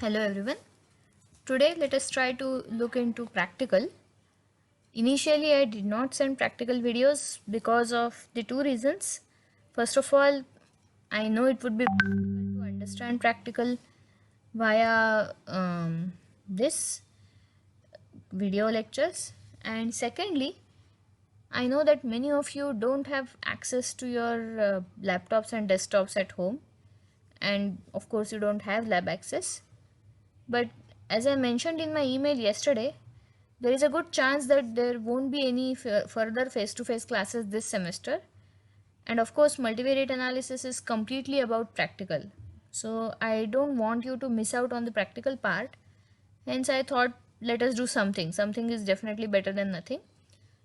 Hello everyone. Today let us try to look into practical. Initially I did not send practical videos because of the two reasons. First of all, I know it would be difficult to understand practical via this video lectures, and secondly, I know that many of you don't have access to your laptops and desktops at home, and of course you don't have lab access. But as I mentioned in my email yesterday, there is a good chance that there won't be any further face-to-face classes this semester. And of course, multivariate analysis is completely about practical. So I don't want you to miss out on the practical part. Hence, I thought let us do something. Something is definitely better than nothing.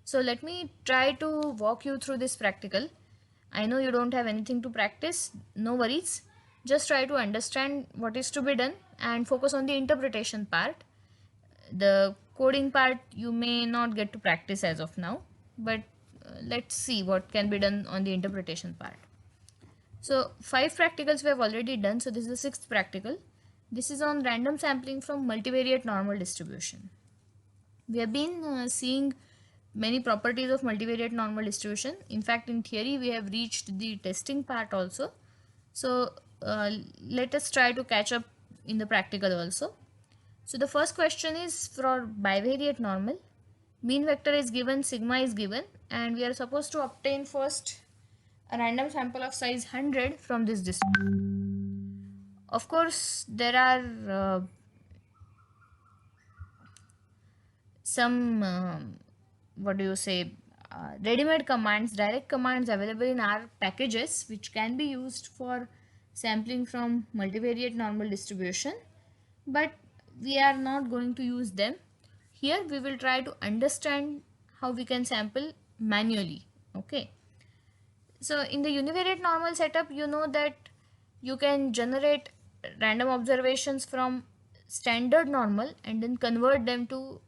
So let me try to walk you through this practical. I know you don't have anything to practice, no worries. Just try to understand what is to be done and focus on the interpretation part. The coding part you may not get to practice as of now, but let's see what can be done on the interpretation part. So 5 practicals we have already done. So this is the 6th practical. This is on random sampling from multivariate normal distribution. We have been seeing many properties of multivariate normal distribution. In fact, in theory we have reached the testing part also. So let us try to catch up in the practical also. So the first question is for bivariate normal. Mean vector is given, sigma is given, and we are supposed to obtain first a random sample of size 100 from this distribution. Of course, there are some what do you say, ready-made commands, direct commands available in our packages which can be used for sampling from multivariate normal distribution, but we are not going to use them. Here we will try to understand how we can sample manually. Okay, so in the univariate normal setup, you know that you can generate random observations from standard normal and then convert them to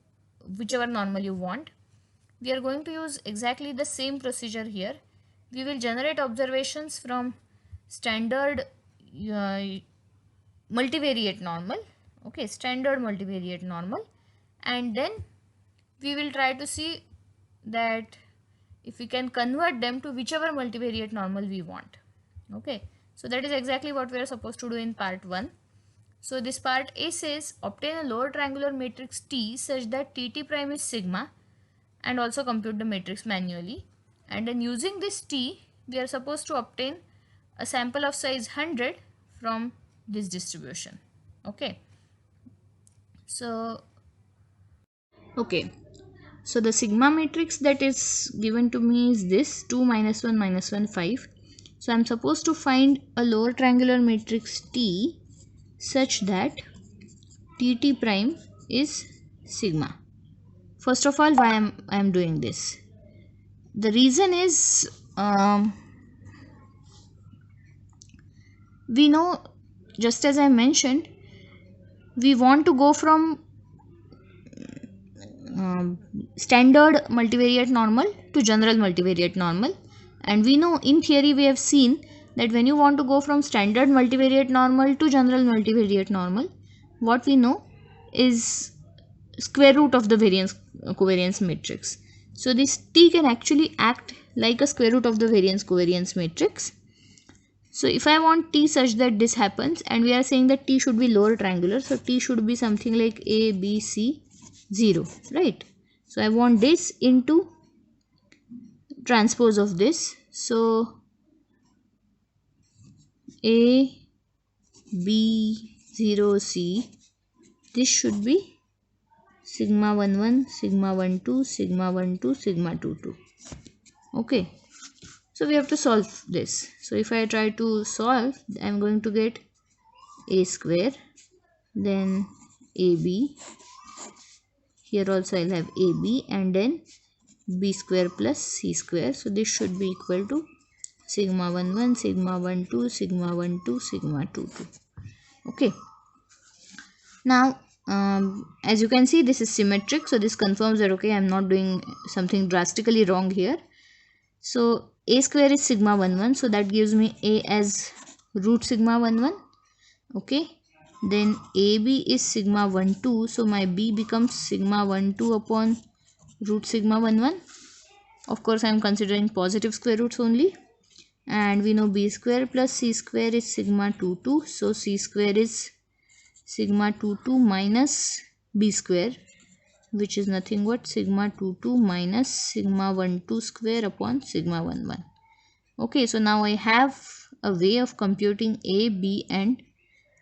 whichever normal you want. We are going to use exactly the same procedure here. We will generate observations from standard multivariate normal, okay, standard multivariate normal, and then we will try to see that if we can convert them to whichever multivariate normal we want. Okay, so that is exactly what we are supposed to do in part 1. So this part A says obtain a lower triangular matrix T such that Tt prime is sigma, and also compute the matrix manually. And then using this T, we are supposed to obtain a sample of size 100 from this distribution. Okay, so so the sigma matrix that is given to me is this 2 minus 1 minus 1 5. So I'm supposed to find a lower triangular matrix T such that Tt prime is sigma. First of all, why I am doing this? The reason is we know, just as I mentioned, we want to go from standard multivariate normal to general multivariate normal, and we know in theory we have seen that when you want to go from standard multivariate normal to general multivariate normal, what we know is square root of the variance covariance matrix. So this T can actually act like a square root of the variance covariance matrix. So if I want T such that this happens, and we are saying that T should be lower triangular, so T should be something like A, B, C, 0, right? So I want this into transpose of this. So A, B, 0, C, this should be sigma 1, 1, sigma 1, 2, sigma 1, 2, sigma 2, 2. Okay. So we have to solve this. So if I try to solve, I am going to get A square, then AB, here also I'll have AB, and then B square plus C square. So this should be equal to sigma 1, 1, sigma 1, 2, sigma 1, 2, sigma 2, 2. Okay. Now, as you can see, this is symmetric. So this confirms that, okay, I'm not doing something drastically wrong here. So A square is sigma 1, 1. So that gives me A as root sigma 1, 1. Okay. then AB is sigma 1 2, so my B becomes sigma 1 2 upon root sigma 1 1. Of course I am considering positive square roots only, and we know B square plus C square is sigma 2 2, so C square is sigma 2 2 minus B square, which is nothing but sigma 2 2 minus sigma 1 2 square upon sigma 1 1. Okay, so now I have a way of computing A, B and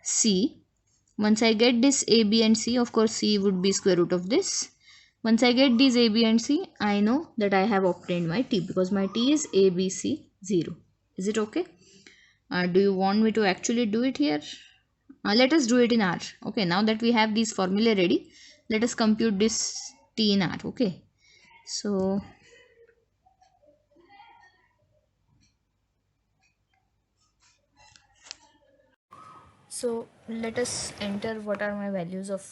C. Once I get this A, B and C, of course C would be square root of this. Once I get these A, B and C, I know that I have obtained my T, because my T is A, B, C, 0. Is it okay? Do you want me to actually do it here? Let us do it in R. Okay, now that we have these formulae ready, let us compute this T in R. Okay, so let us enter what are my values of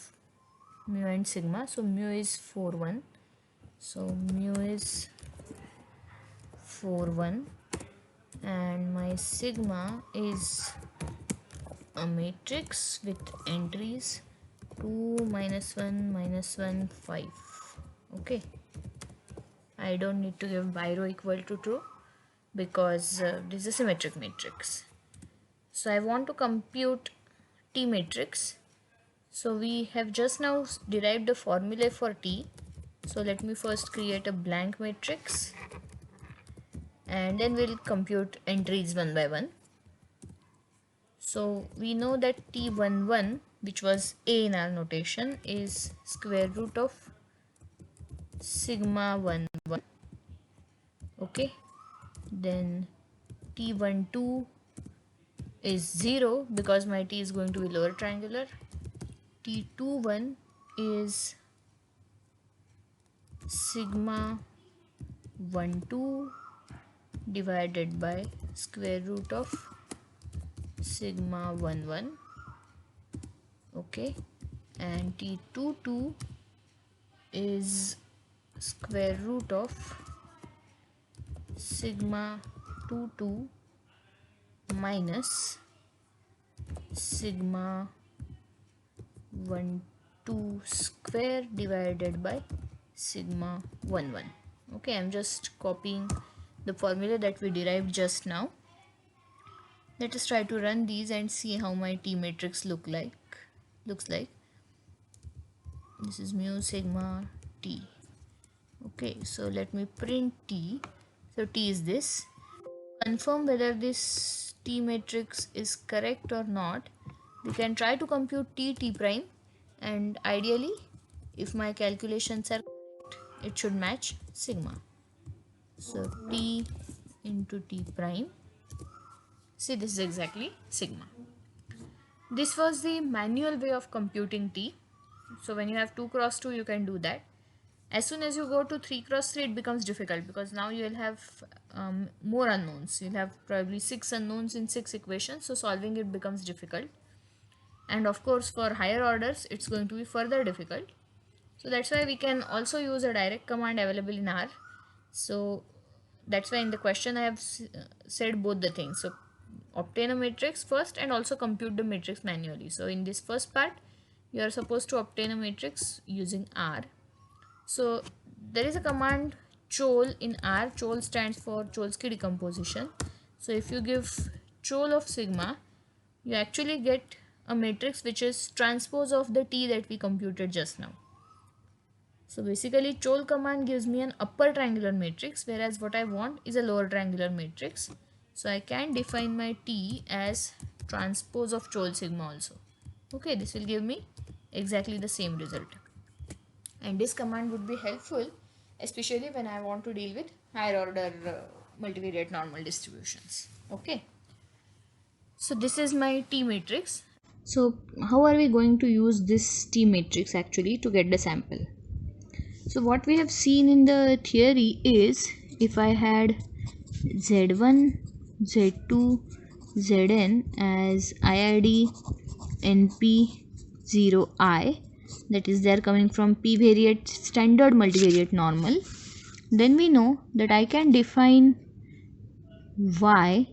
mu and sigma. So mu is 4 1, so mu is 4 1, and my sigma is a matrix with entries 2 minus 1 minus 1 5. Okay, I don't need to give by row equal to true because this is a symmetric matrix. So I want to compute T matrix. So we have just now derived the formula for T. So let me first create a blank matrix and then we'll compute entries one by one. So we know that T11, which was A in our notation, is square root of sigma 1 1. Okay, then T12 is 0 because my T is going to be lower triangular. T21 is sigma 1 2 divided by square root of sigma 1 1. Okay, and T22 is square root of sigma 2 2 minus sigma 1 2 square divided by sigma 1 1. Okay, I'm just copying the formula that we derived just now. Let us try to run these and see how my T matrix looks like. This is mu sigma T. Okay, so let me print T. So T is this. Confirm whether this T matrix is correct or not, we can try to compute T prime, and ideally if my calculations are correct, it should match sigma. So T into T prime, see, this is exactly sigma. This was the manual way of computing T. So when you have 2 cross 2, you can do that. As soon as you go to 3 cross 3, it becomes difficult because now you will have more unknowns. You'll have probably 6 unknowns in 6 equations, so solving it becomes difficult. And of course for higher orders, it's going to be further difficult. So that's why we can also use a direct command available in R. So that's why in the question I have said both the things. So obtain a matrix first and also compute the matrix manually. So in this first part, you are supposed to obtain a matrix using R. So there is a command chol in R. Chol stands for Cholesky decomposition. So if you give chol of sigma, you actually get a matrix which is transpose of the T that we computed just now. So basically chol command gives me an upper triangular matrix, whereas what I want is a lower triangular matrix. So I can define my T as transpose of chol sigma also. Okay, this will give me exactly the same result. And this command would be helpful especially when I want to deal with higher order multivariate normal distributions. Okay, so this is my T matrix. So how are we going to use this T matrix actually to get the sample? So what we have seen in the theory is, if I had Z1, Z2, Zn as IID NP 0I, that is they are coming from p variate standard multivariate normal, then we know that I can define yi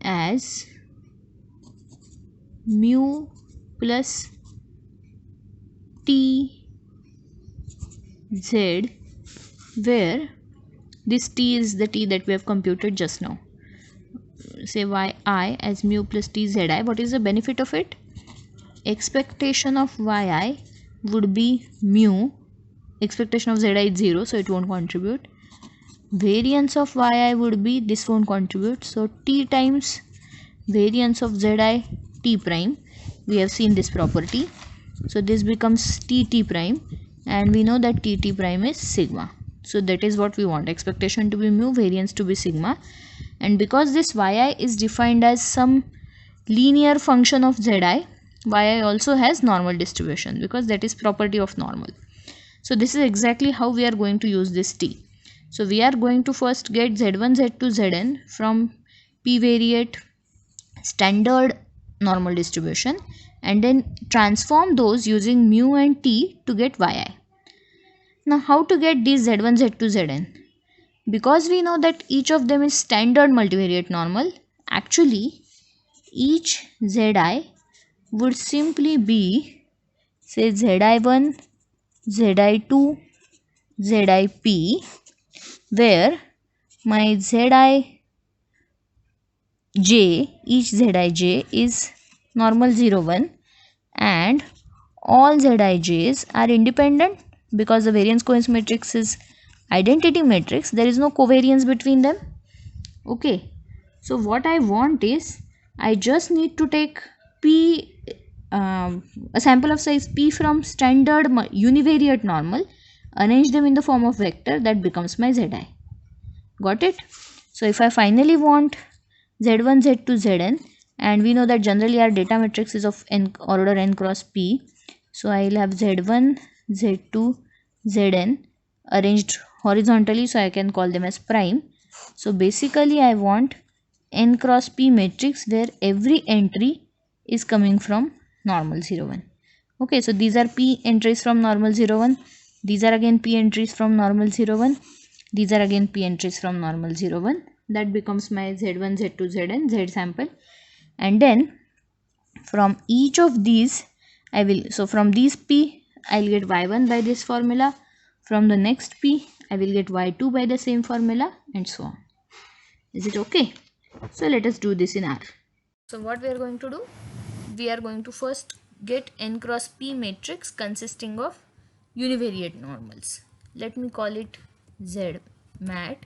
as mu plus t z, where this t is the t that we have computed just now. Say yi as mu plus t zi. What is the benefit of it? Expectation of yi would be mu. Expectation of zi is 0, so it won't contribute. Variance of yi would be, this won't contribute, so t times variance of zi t prime. We have seen this property, so this becomes t prime, and we know that t prime is sigma. So that is what we want, expectation to be mu, variance to be sigma. And because this yi is defined as some linear function of zi, yi also has normal distribution, because that is property of normal. So this is exactly how we are going to use this t. So we are going to first get z1, z2, zn from p-variate standard normal distribution, and then transform those using mu and t to get yi. Now how to get these z1, z2, zn? Because we know that each of them is standard multivariate normal, actually each zi would simply be, say, zi1, zi2, zip, where my zij, each zij is normal 0, 1, and all zij's are independent. Because the variance coincidence matrix is identity matrix, there is no covariance between them. Okay, so what I want is, I just need to take p, a sample of size p from standard univariate normal, arrange them in the form of vector, that becomes my zi. Got it? So if I finally want z1, z2, zn, and we know that generally our data matrix is of n order n cross p, so I will have z1, z2, zn arranged horizontally, so I can call them as prime. So basically I want n cross p matrix where every entry is coming from normal 0, 1. Okay, so these are p entries from normal 0, 1. These are again p entries from normal 0, 1. These are again p entries from normal 0, 1. That becomes my z1, z2, zn, z sample. And then from each of these I will, so from these p I will get y1 by this formula. From the next p I will get y2 by the same formula, and so on. Is it okay? So let us do this in R. So what we are going to do? We are going to first get n cross p matrix consisting of univariate normals. Let me call it ZMAT.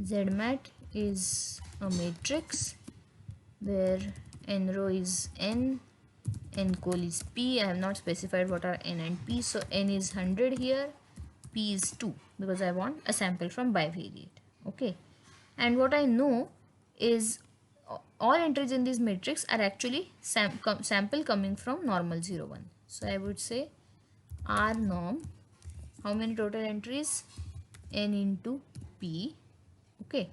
ZMAT is a matrix where n row is n, n col is p. I have not specified what are n and p, so n is 100 here, p is 2, because I want a sample from bivariate. Okay, and what I know is all entries in this matrix are actually sample coming from normal 0, 1. So I would say R norm, how many total entries? N into p. Okay,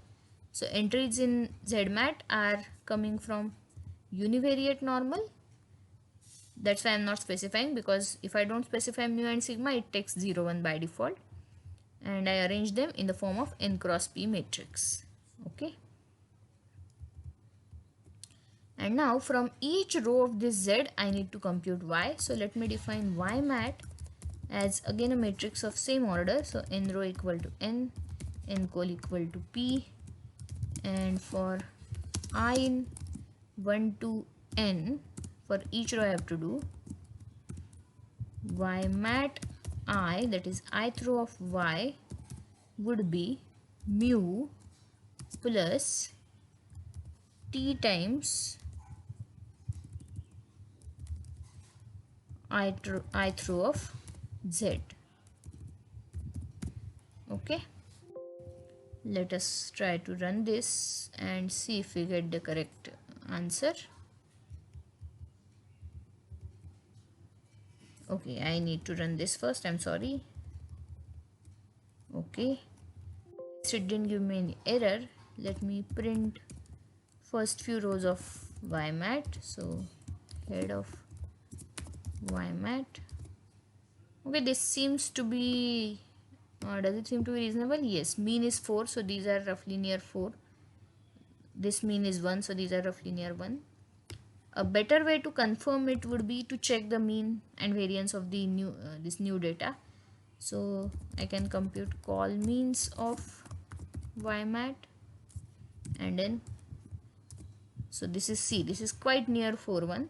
so entries in ZMAT are coming from univariate normal. That's why I'm not specifying, because if I don't specify mu and sigma, it takes 0, 1 by default, and I arrange them in the form of n cross p matrix. Okay, and now from each row of this Z I need to compute Y. So let me define Y mat as again a matrix of same order. So n row equal to n col equal to p, and for I in 1 to n, for each row I have to do Y mat I, that is ith row of Y, would be mu plus t times ith row of Z. Okay, let us try to run this and see if we get the correct answer. Okay, I need to run this first, I'm sorry. Okay, so it didn't give me any error. Let me print first few rows of ymat. So head of ymat. Okay, this seems to be, does it seem to be reasonable? Yes, mean is 4, so these are roughly near 4. This mean is 1, so these are roughly near 1. A better way to confirm it would be to check the mean and variance of the new this new data. So I can compute call means of YMAT, and then so this is C, this is quite near 4.1,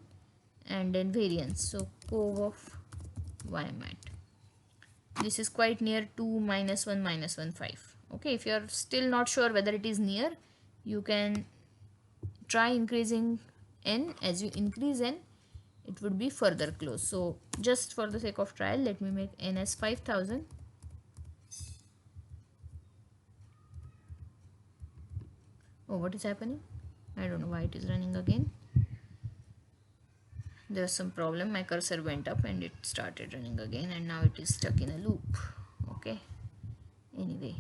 and then variance, so cov of YMAT, this is quite near 2 minus 1 minus 1 5. Okay, if you are still not sure whether it is near, you can try increasing n. As you increase n, it would be further close. So just for the sake of trial, let me make n as 5000. Oh, what is happening? I don't know why it is running again. There's some problem. My cursor went up and it started running again, and now it is stuck in a loop. Okay, anyway,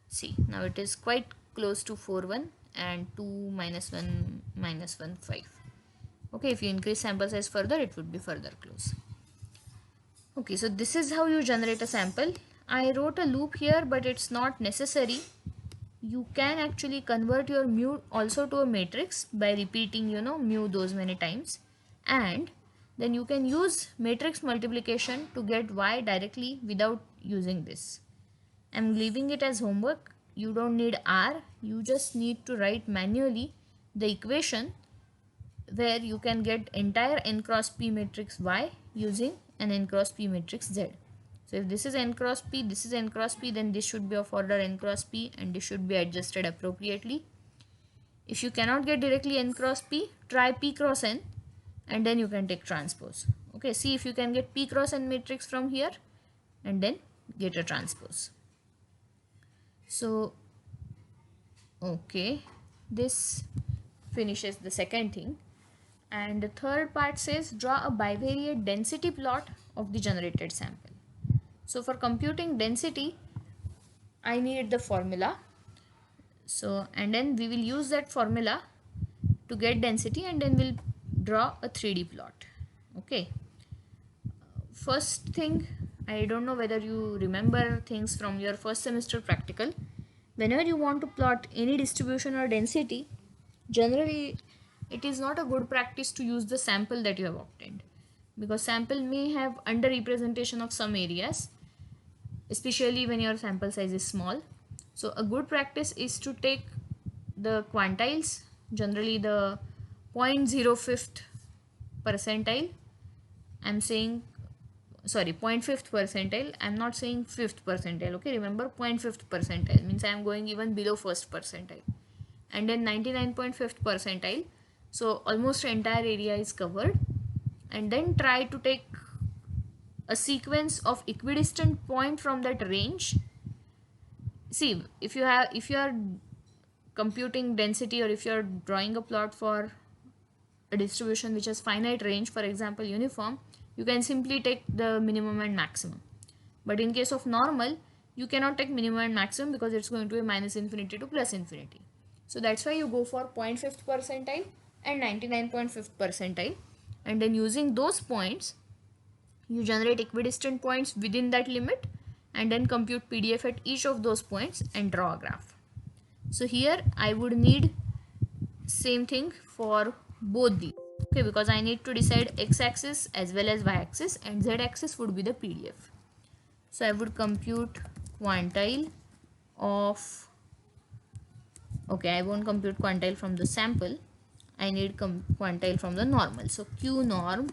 see, now it is quite close to 4.1 and 2 minus 1 minus 1 5. Okay, if you increase sample size further, it would be further close. Okay, so this is how you generate a sample. I wrote a loop here, but it's not necessary. You can actually convert your mu also to a matrix by repeating, mu those many times, and then you can use matrix multiplication to get y directly without using this. I'm leaving it as homework. You don't need R, you just need to write manually the equation where you can get entire n cross p matrix Y using an n cross p matrix Z. So if this is n cross p, this is n cross p, then this should be of order n cross p, and this should be adjusted appropriately. If you cannot get directly n cross p, try p cross n, and then you can take transpose. Okay, see if you can get p cross n matrix from here and then get a transpose. So okay, this finishes the second thing. And the third part says draw a bivariate density plot of the generated sample. So for computing density, I need the formula. So, and then we will use that formula to get density, and then we'll draw a 3D plot. Okay. First thing, I don't know whether you remember things from your first semester practical. Whenever you want to plot any distribution or density, generally it is not a good practice to use the sample that you have obtained, because sample may have underrepresentation of some areas, especially when your sample size is small. So a good practice is to take the quantiles, generally the 0.05th percentile. I'm saying, sorry, 0.5th percentile. I'm not saying 5th percentile. Okay, remember 0.5th percentile means I'm going even below first percentile. And then 99.5th percentile. So almost entire area is covered. And then try to take a sequence of equidistant point from that range. See, if you are computing density, or if you are drawing a plot for a distribution which has finite range, for example uniform, you can simply take the minimum and maximum. But in case of normal, you cannot take minimum and maximum because it's going to be minus infinity to plus infinity. So that's why you go for 0.5th percentile and 99.5th percentile, and then using those points you generate equidistant points within that limit, and then compute PDF at each of those points and draw a graph. So here I would need same thing for both these. Okay, because I need to decide x-axis as well as y-axis, and z-axis would be the PDF. So I would compute quantile of, okay, I won't compute quantile from the sample, I need quantile from the normal. So q norm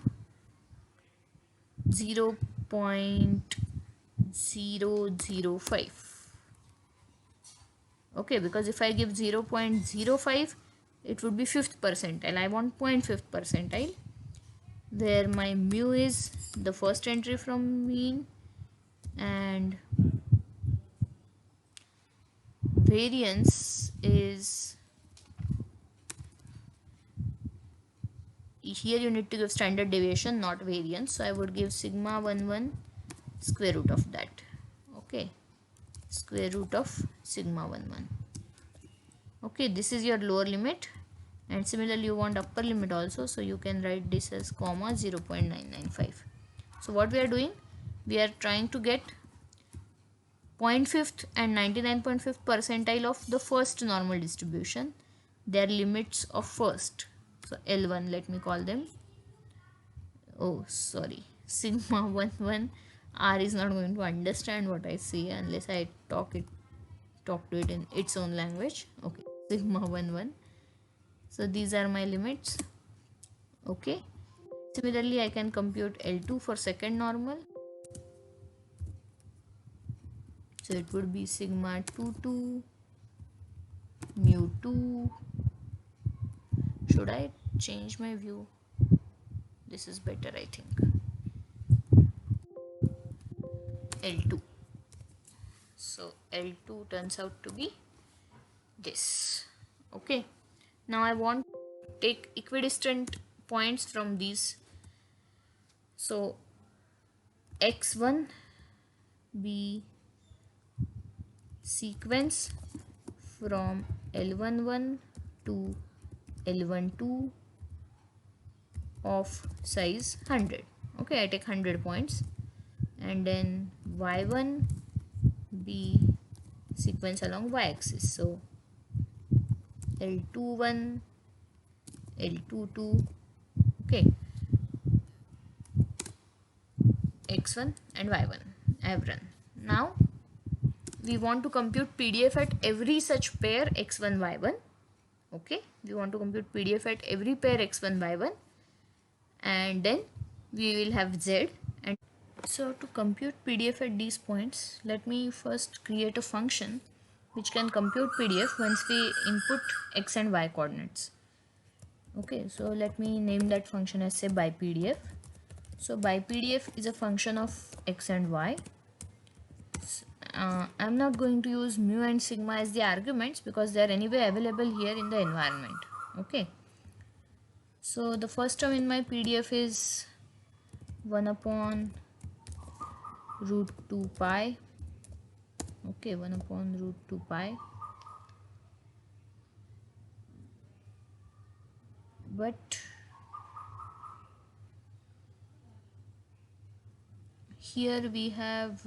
0.005. Okay, because if I give 0.05, it would be 5th percentile. I want 0.5th percentile, where my mu is the first entry from mean, and variance is, here you need to give standard deviation, not variance. So I would give sigma 11 square root of that. Okay, square root of sigma 11. Okay, this is your lower limit, and similarly you want upper limit also, so you can write this as comma 0.995. So what we are doing, we are trying to get 0.5th and 99.5th percentile of the first normal distribution. their limits of first. So L1, let me call them, oh sorry, sigma 1 1. R is not going to understand what I say unless I talk to it in its own language. Okay, sigma 1 1. So these are my limits. Okay, similarly I can compute L2 for second normal. So it would be sigma 2 2 mu 2. Should I change my view? This is better, I think. L2. So L2 turns out to be this. Okay, now I want to take equidistant points from these. So x1 be sequence from L11 to L12 of size 100. Okay, I take 100 points, and then y1 be sequence along y-axis. So L21, L22, okay, x1 and y1 I have run. Now we want to compute PDF at every such pair x1 y1. Okay, we want to compute PDF at every pair x1 y1, and then we will have z. And so to compute PDF at these points, let me first create a function which can compute PDF once we input x and y coordinates. Okay, so let me name that function as say by PDF. So by PDF is a function of x and y. I'm not going to use mu and sigma as the arguments because they are anyway available here in the environment. Okay, so the first term in my PDF is 1 upon root 2 pi. Okay, 1 upon root 2 pi. But here we have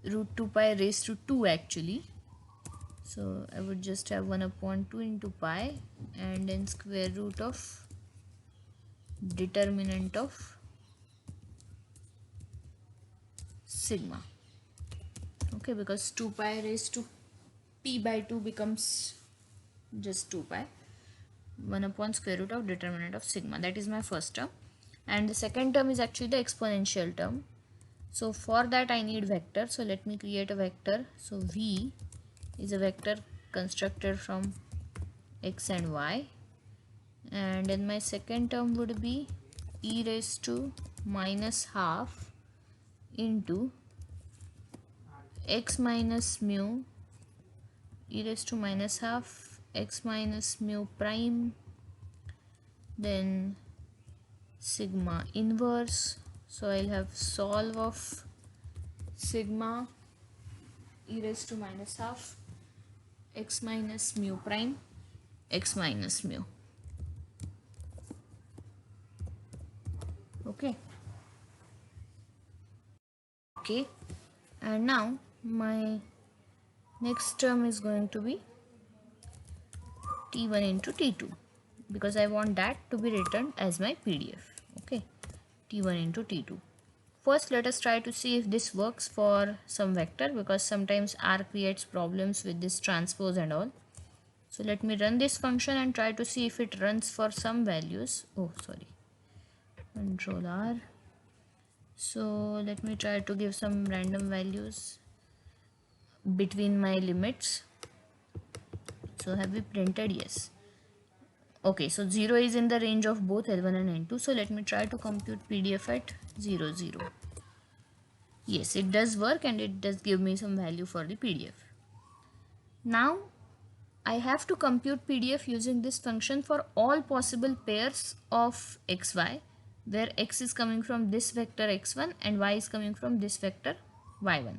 root 2 pi raised to 2 actually. So I would just have 1 upon 2 into pi and then square root of determinant of sigma. Okay, because 2 pi raised to p by 2 becomes just 2 pi. 1 upon square root of determinant of sigma. That is my first term. And the second term is actually the exponential term. So for that I need vector. So let me create a vector. So V is a vector constructed from x and y. And then my second term would be e raised to minus half into x minus mu e raised to minus half x minus mu prime, then sigma inverse. So I'll have solve of sigma e raised to minus half x minus mu prime x minus mu. Okay, and now my next term is going to be t1 into t2 because I want that to be returned as my PDF. Okay, t1 into t2. First let us try to see if this works for some vector because sometimes R creates problems with this transpose and all. So let me run this function and try to see if it runs for some values. Oh sorry, control R. So let me try to give some random values between my limits. So have we printed? Yes. Okay, so 0 is in the range of both L1 and N2. So let me try to compute PDF at 0 0. Yes, it does work and it does give me some value for the PDF. Now I have to compute PDF using this function for all possible pairs of xy where x is coming from this vector x1 and y is coming from this vector y1.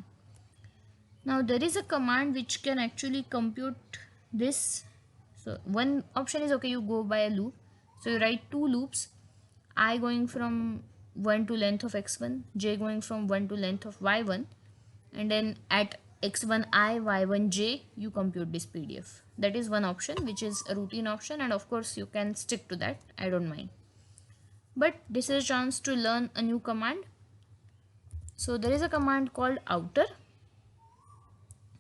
Now there is a command which can actually compute this. So one option is okay, you go by a loop. So you write two loops, I going from 1 to length of x1, j going from 1 to length of y1, and then at x1i y1j, you compute this PDF. That is one option, which is a routine option, and of course you can stick to that, I don't mind. But this is a chance to learn a new command. So there is a command called outer.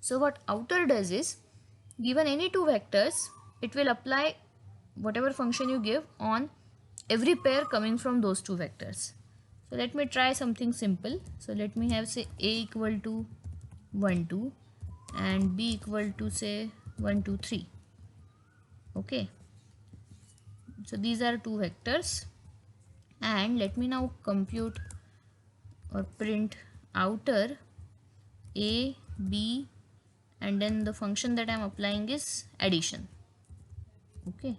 So what outer does is, given any two vectors, it will apply whatever function you give on every pair coming from those two vectors. So let me try something simple. So let me have, say, a equal to 1 2 and b equal to, say, 1 2 3. Okay, so these are two vectors, and let me now compute or print outer a b, and then the function that I am applying is addition. Okay,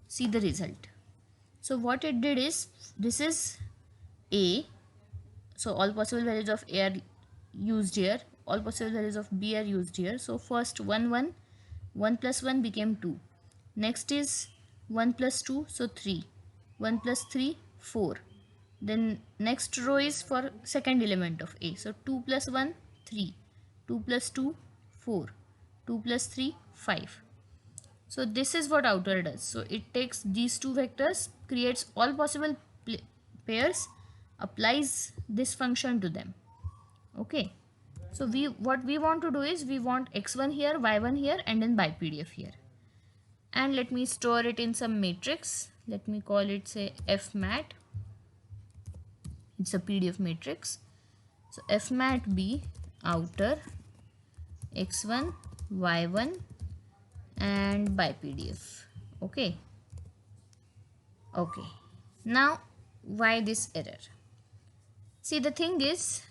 see the result. So what it did is, this is a, so all possible values of a are used here, all possible values of b are used here. So first 1 1, 1 plus 1 became 2, next is 1 plus 2, so 3, 1 plus 3 4, then next row is for second element of a, so 2 plus 1 3, 2 plus 2 4, 2 plus 3 5. So this is what outer does. So it takes these two vectors, creates all possible pairs, applies this function to them. Okay, so what we want to do is, we want x1 here, y1 here, and then BiPDF here. And let me store it in some matrix. Let me call it, say, fmat. It's a PDF matrix. So fmat b outer x1 y1 and BiPDF. Okay, now why this error? See, the thing is,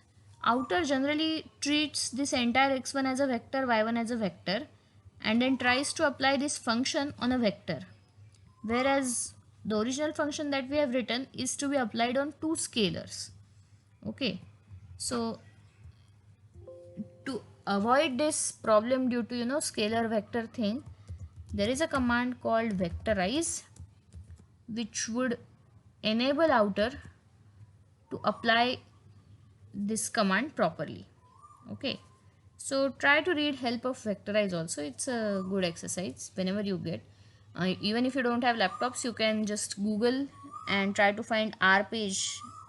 outer generally treats this entire x1 as a vector, y1 as a vector, and then tries to apply this function on a vector, whereas the original function that we have written is to be applied on two scalars. Okay, so to avoid this problem due to, scalar vector thing, there is a command called vectorize, which would enable outer to apply this command properly. Okay, so try to read help of vectorize also. It's a good exercise whenever you get. Even if you don't have laptops, you can just Google and try to find our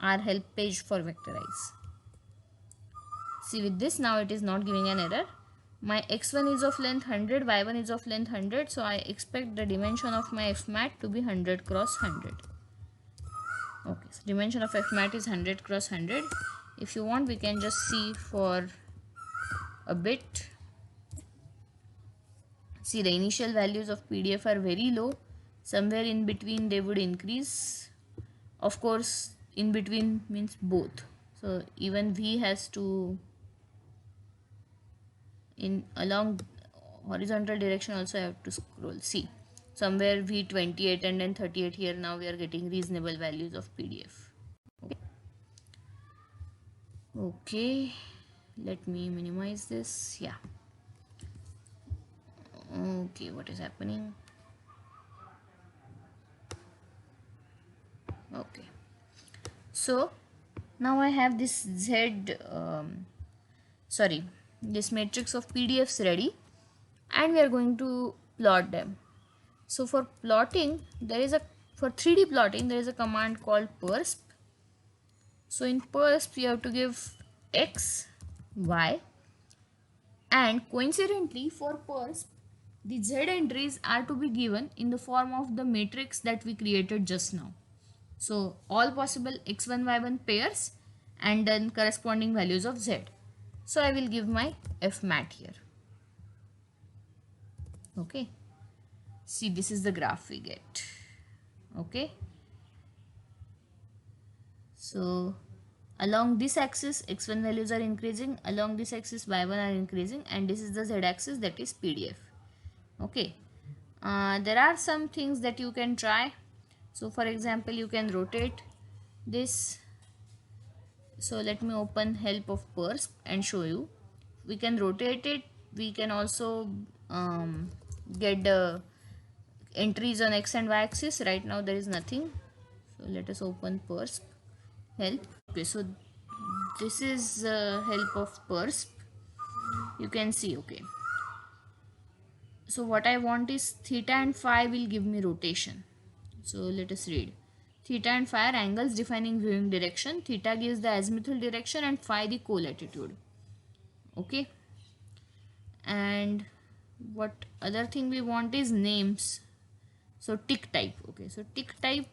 help page for vectorize. See, with this now it is not giving an error. My x1 is of length 100, y1 is of length 100, so I expect the dimension of my fmat to be 100 cross 100. Okay, so dimension of fmat is 100 cross 100. If you want, we can just see for a bit. See, the initial values of PDF are very low. Somewhere in between they would increase. Of course, in between means both. So even V has to, in along horizontal direction also I have to scroll. See, somewhere V28 and then 38 here. Now we are getting reasonable values of PDF. Okay, let me minimize this. Yeah. Okay, what is happening? Okay, so now I have this this matrix of PDFs ready, and we are going to plot them. So for plotting, for 3D plotting, there is a command called persp. So in persp, you have to give x, y, and coincidentally for persp, the z entries are to be given in the form of the matrix that we created just now. So all possible x1, y1 pairs and then corresponding values of z. So I will give my fmat here. Okay. See, this is the graph we get. Okay. So along this axis, x1 values are increasing, along this axis y1 are increasing, and this is the z axis, that is PDF. Okay. There are some things that you can try. So for example, you can rotate this. So let me open help of persp and show you. We can rotate it. We can also get the entries on x and y axis. Right now there is nothing. So let us open persp help. Okay, so this is help of persp. You can see, okay. So what I want is theta and phi will give me rotation. So let us read. Theta and phi are angles defining viewing direction. Theta gives the azimuthal direction and phi the co-latitude. Okay. And what other thing we want is names. So tick type. Okay. So tick type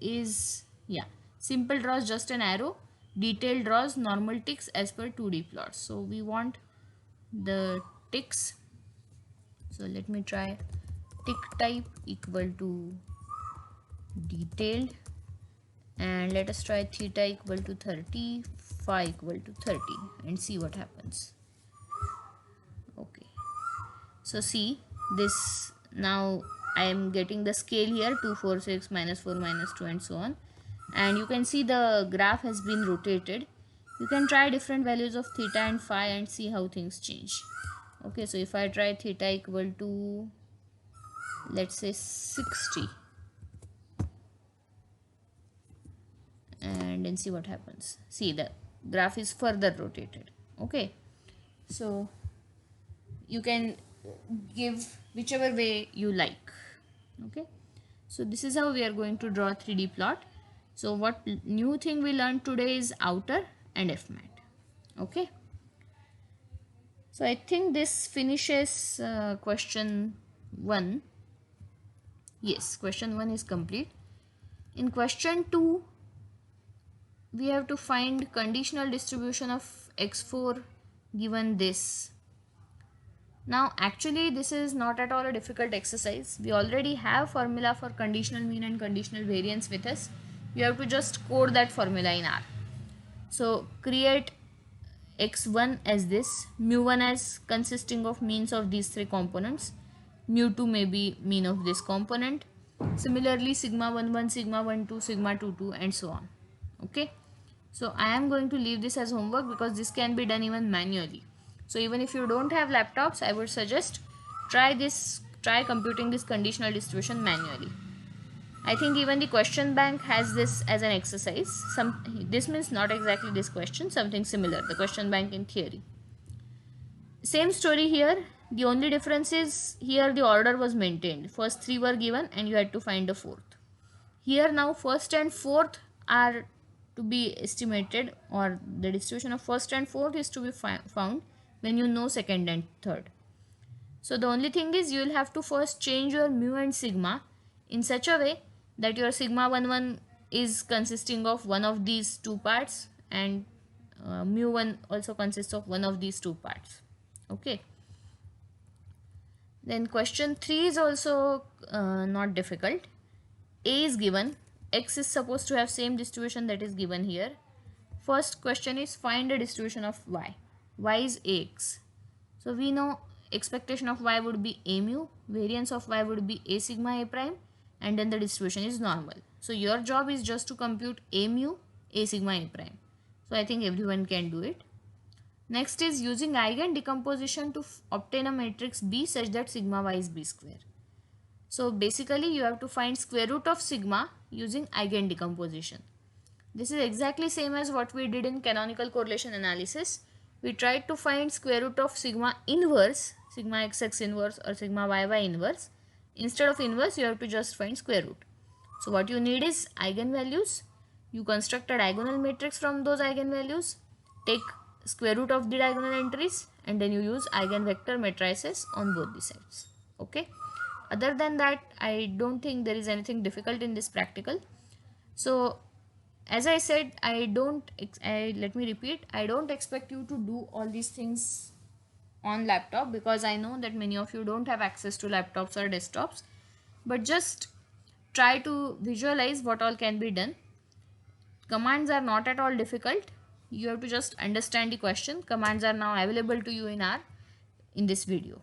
is, yeah, simple draws just an arrow. Detailed draws normal ticks as per 2D plots. So we want the ticks. So let me try tick type equal to detailed, and let us try theta equal to 30, phi equal to 30 and see what happens. Okay, so see this, now I am getting the scale here 2, 4, 6, -4, -2 and so on, and you can see the graph has been rotated. You can try different values of theta and phi and see how things change. Okay, so if I try theta equal to, let's say 60, and then see what happens. See, the graph is further rotated. Okay, so you can give whichever way you like. Okay, so this is how we are going to draw a 3D plot. So what new thing we learned today is outer and fmat. Okay, so I think this finishes question 1. Yes, question 1 is complete. In question 2, we have to find conditional distribution of x4 given this. Now actually this is not at all a difficult exercise. We already have formula for conditional mean and conditional variance with us. You have to just code that formula in R. So create x1 as this, mu1 as consisting of means of these 3 components, mu2 may be mean of this component. Similarly sigma 11, sigma 12, sigma 22 and so on. Okay. So I am going to leave this as homework because this can be done even manually. So even if you don't have laptops, I would suggest try computing this conditional distribution manually. I think even the question bank has this as an exercise. This means not exactly this question, something similar, the question bank in theory. Same story here. The only difference is here the order was maintained. First 3 were given and you had to find the 4th. Here now first and fourth are to be estimated, or the distribution of first and fourth is to be found when you know second and third. So the only thing is you will have to first change your mu and sigma in such a way that your sigma 11 is consisting of one of these 2 parts and mu1 also consists of one of these 2 parts. Okay. Then question 3 is also not difficult. A is given, x is supposed to have same distribution that is given here. First question is find the distribution of y. Y is ax. So we know expectation of y would be a mu, variance of y would be a sigma a prime, and then the distribution is normal. So your job is just to compute a mu, a sigma a prime. So I think everyone can do it. Next is using eigen decomposition to obtain a matrix B such that sigma y is B square. So basically you have to find square root of sigma using eigen decomposition. This is exactly same as what we did in canonical correlation analysis. We tried to find square root of sigma inverse, sigma xx inverse or sigma yy inverse. Instead of inverse, you have to just find square root. So what you need is eigenvalues. You construct a diagonal matrix from those eigenvalues, take square root of the diagonal entries, and then you use eigenvector matrices on both the sides. Okay. Other than that, I don't think there is anything difficult in this practical. So as I said, let me repeat, I don't expect you to do all these things on laptop because I know that many of you don't have access to laptops or desktops, but just try to visualize what all can be done. Commands are not at all difficult. You have to just understand the question. Commands are now available to you in this video.